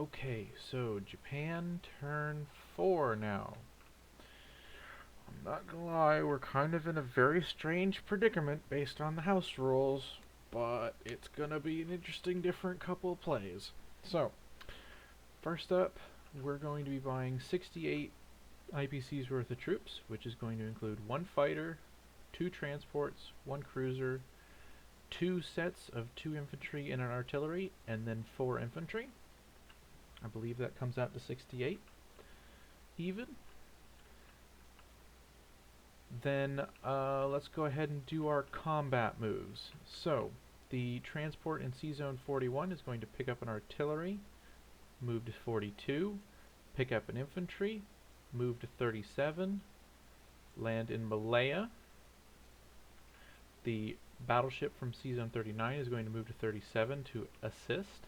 Okay, so Japan turn 4 now. I'm not gonna lie, we're kind of in a very strange predicament based on the house rules, but it's gonna be an interesting different couple of plays. So, first up, we're going to be buying 68 IPCs worth of troops, which is going to include 1 fighter, 2 transports, 1 cruiser, 2 sets of 2 infantry and an artillery, and then 4 infantry. I believe that comes out to 68 even. Then let's go ahead and do our combat moves. So the transport in Sea Zone 41 is going to pick up an artillery, move to 42, pick up an infantry, move to 37, land in Malaya. The battleship from Sea Zone 39 is going to move to 37 to assist.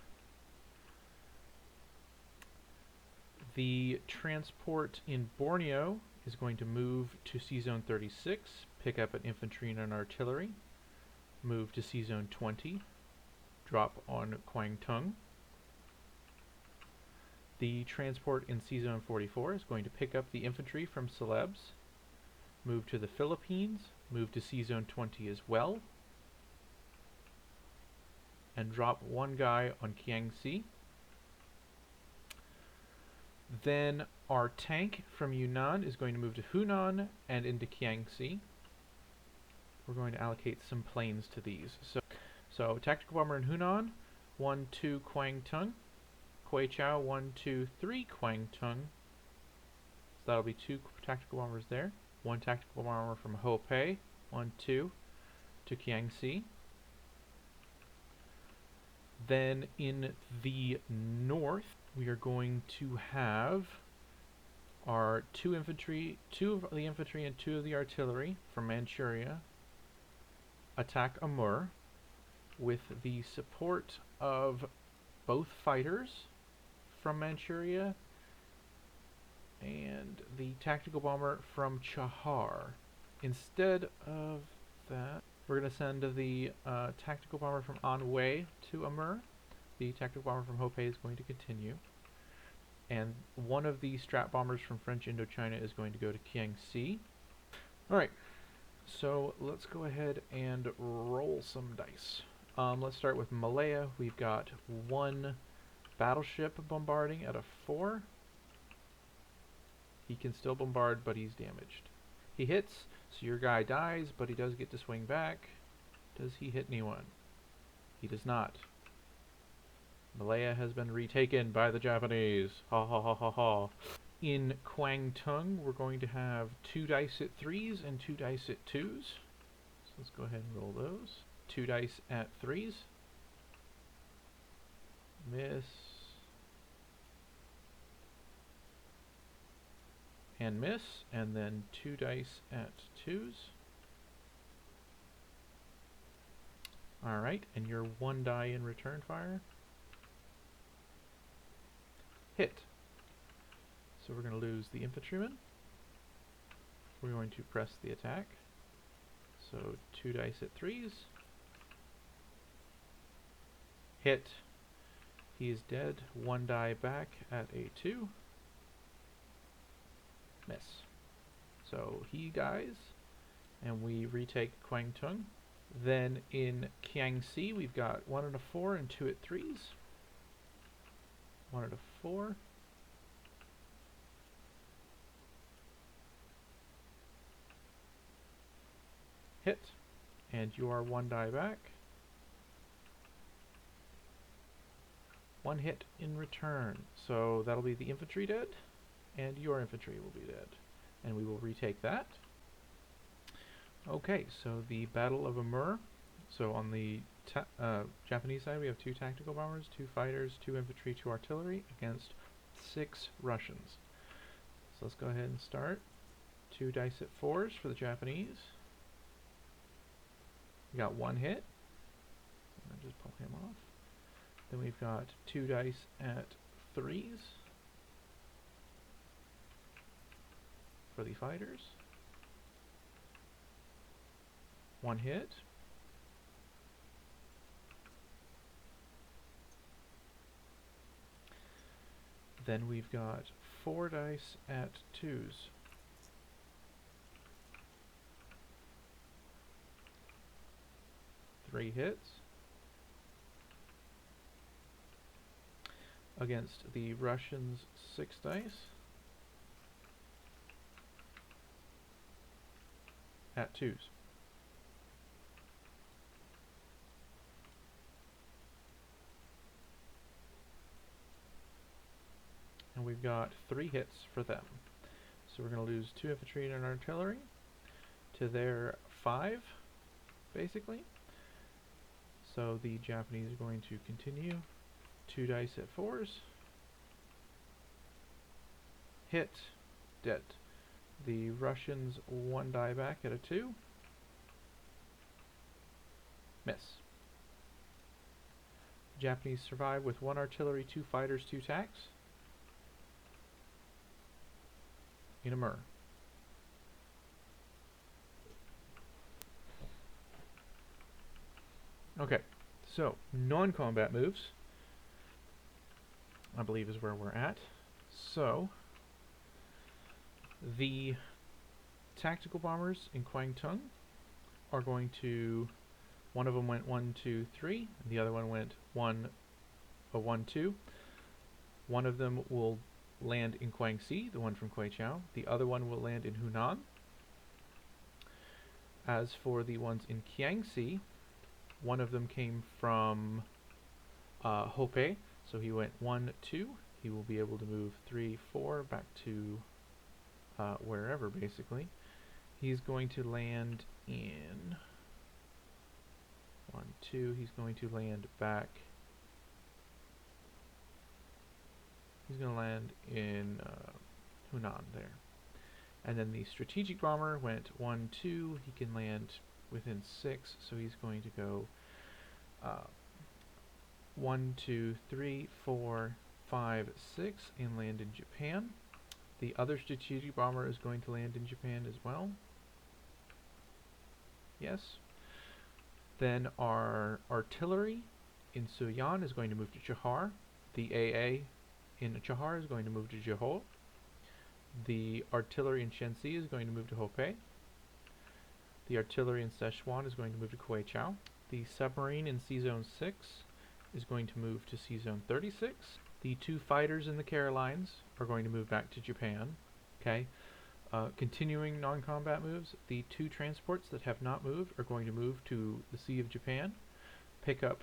The transport in Borneo is going to move to Sea Zone 36, pick up an infantry and an artillery, move to Sea Zone 20, drop on Kwangtung. The transport in Sea Zone 44 is going to pick up the infantry from Celebes, move to the Philippines, move to Sea Zone 20 as well, and drop 1 guy on Kiangsi. Then our tank from Yunnan is going to move to Hunan and into Kiangsi. We're going to allocate some planes to these. So tactical bomber in Hunan, 1, 2 Kwangtung. Kweichow, 1, 2, 3 Kwangtung. So that'll be 2 tactical bombers there. 1 tactical bomber from Hopei, 1, 2 to Kiangsi. Then in the north, we are going to have our 2 infantry, 2 of the infantry and 2 of the artillery from Manchuria attack Amur with the support of both fighters from Manchuria and the tactical bomber from Chahar. Instead of that, we're going to send the tactical bomber from Anhui to Amur. The tactical bomber from Hopei is going to continue. And one of the strat bombers from French Indochina is going to go to Kiangsi. Alright, so let's go ahead and roll some dice. Let's start with Malaya. We've got 1 battleship bombarding at a 4. He can still bombard, but he's damaged. He hits, so your guy dies, but he does get to swing back. Does he hit anyone? He does not. Malaya has been retaken by the Japanese. Ha ha ha ha ha. In Kwangtung, we're going to have 2 dice at 3s and 2 dice at 2s. So let's go ahead and roll those. 2 dice at 3s. Miss. And miss. And then 2 dice at 2s. Alright, and your 1 die in return fire. Hit. So we're going to lose the infantryman. We're going to press the attack. So 2 dice at 3s. Hit. He is dead. 1 die back at a 2. Miss. So he dies, and we retake Kwangtung. Then in Kiangsi, we've got 1 and a 4 and 2 at 3s. 1 and a 4. Hit. And you are 1 die back. 1 hit in return. So that'll be the infantry dead, and your infantry will be dead. And we will retake that. Okay, so the Battle of Amur. So on the Japanese side, we have 2 tactical bombers, 2 fighters, 2 infantry, 2 artillery against 6 Russians. So let's go ahead and start. 2 dice at 4s for the Japanese. We got 1 hit. I'll just pull him off. Then we've got 2 dice at 3s for the fighters. 1 hit. Then we've got 4 dice at 2s. Three hits against the Russians' 6 dice at 2s. And we've got 3 hits for them. So we're going to lose 2 infantry and artillery to their 5, basically. So the Japanese are going to continue. 2 dice at 4s. Hit. Dead. The Russians 1 die back at a 2. Miss. Japanese survive with 1 artillery, 2 fighters, 2 tanks. In a Mir. Okay, so non-combat moves, I believe is where we're at. So, the tactical bombers in Kwangtung are going to, one of them went 1, 2, 3, and the other one went 1, 1, 2. One of them will land in Guangxi, the one from Kwaichao. The other one will land in Hunan. As for the ones in Kiangsi, one of them came from Hopei, so he went 1, 2. He will be able to move 3, 4 back to wherever, basically. He's going to land in 1, 2. He's going to land back. He's going to land in Hunan there. And then the strategic bomber went 1, 2. He can land within 6, so he's going to go 1, 2, 3, 4, 5, 6 and land in Japan. The other strategic bomber is going to land in Japan as well. Yes. Then our artillery in Suyan is going to move to Chahar. The AA in Chahar is going to move to Johor. The artillery in Shenxi is going to move to Hopei. The artillery in Sichuan is going to move to Kwaichao. The submarine in C-Zone 6 is going to move to C-Zone 36. The 2 fighters in the Carolines are going to move back to Japan. Okay. Continuing non-combat moves, the 2 transports that have not moved are going to move to the Sea of Japan, pick up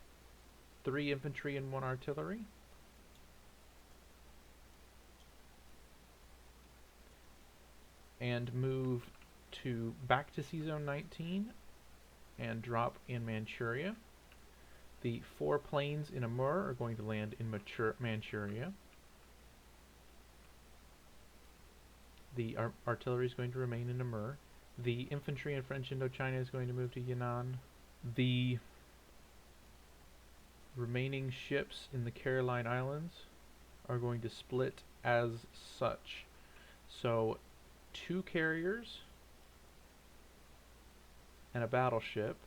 3 infantry and 1 artillery. And move back to C-Zone 19 and drop in Manchuria. The 4 planes in Amur are going to land in Manchuria. The artillery is going to remain in Amur. The infantry in French Indochina is going to move to Yan'an. The remaining ships in the Caroline Islands are going to split as such. So 2 carriers and a battleship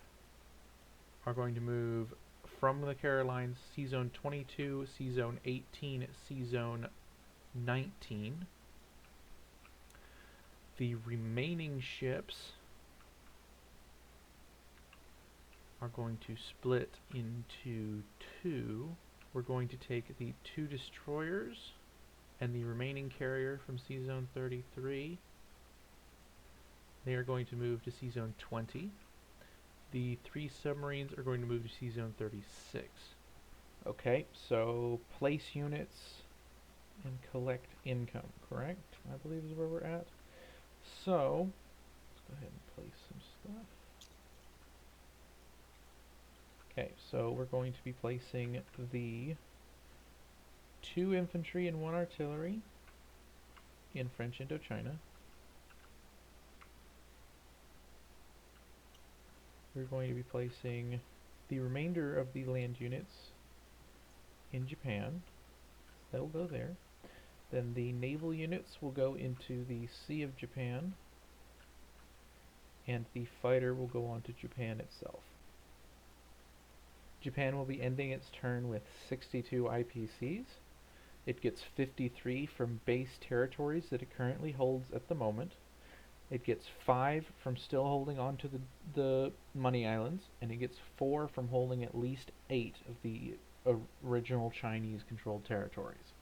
are going to move from the Carolines, C-Zone 22, C-Zone 18, C-Zone 19. The remaining ships are going to split into 2. We're going to take the 2 destroyers and the remaining carrier from C-Zone 33. They are going to move to C-Zone 20. The 3 submarines are going to move to C-Zone 36. Okay, so place units and collect income, correct? I believe is where we're at. So, let's go ahead and place some stuff. Okay, so we're going to be placing the 2 infantry and 1 artillery in French Indochina. We're going to be placing the remainder of the land units in Japan. That will go there. Then the naval units will go into the Sea of Japan, and the fighter will go on to Japan itself. Japan will be ending its turn with 62 IPCs. It gets 53 from base territories that it currently holds at the moment. It gets 5 from still holding on to the money islands, and it gets 4 from holding at least 8 of the original Chinese controlled territories.